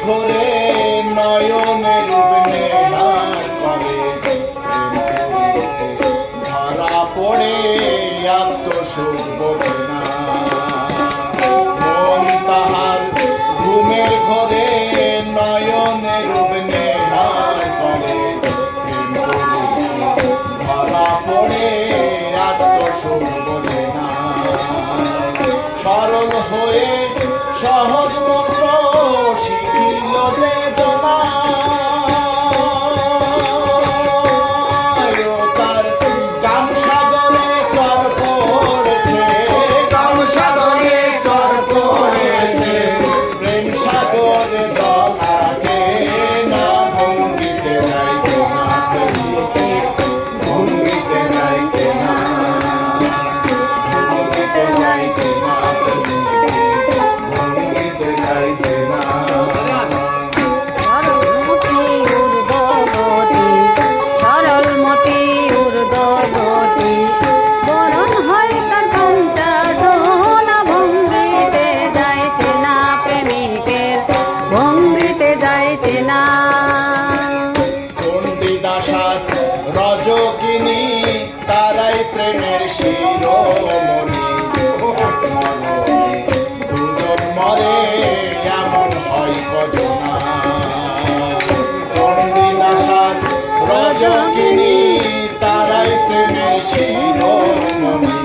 ঘরে নয়নে রূপ নেহার করে ধরা পড়ে আত্মসুখ বোঝে না মন তাহার ঘুমের ঘরে নয়নে রূপ নেহার করে ধরা পড়ে আত্মসুখ বোঝে না সরল হয়ে সহজ মন্ত্র শিখিল যে জনা তার কাম সাগরে চর পড়েছে কাম সাগরে চর পড়েছে প্রেম সাগরে জলাকে না ভঙ্গিতে যাইতে না ভঙ্গিতে যাইতে না ভঙ্গিতে যাইতে না রজকিনী তারাই প্রেমের শিরোমণি দুজন মরে এমন হয় কজনা চণ্ডীদাসার রজকিনী তারাই প্রেমের শিরোমণি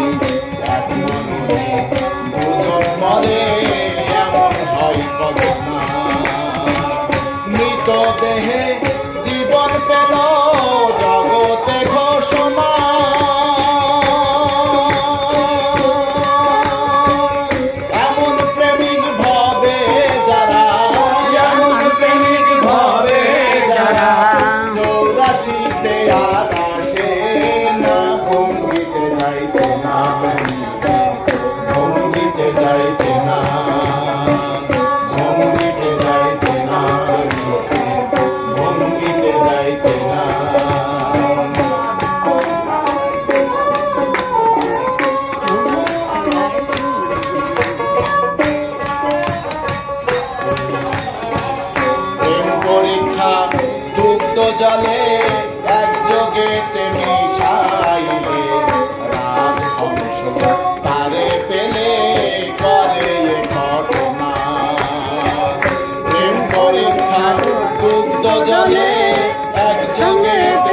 দুজন মরে এমন হয় কজনা মৃতদেহে জীবন পেল জগতে ঘোষণা এমন প্রেমিক ভাবে যারা এমন প্রেমিক ভাবে যারা 84তে আর আসে না ভঙ্গিতে যাইতে না ভঙ্গিতে যাইতে না ভঙ্গিতে যাইতে না ভঙ্গিতে যাইতে না পরীক্ষা দুগ্ধ জলে একযোগেতে মিশাইলে রাম হংস তারে পেলে করে ঘটনা প্রেম পরীক্ষা দুগ্ধ জলে একযোগেতে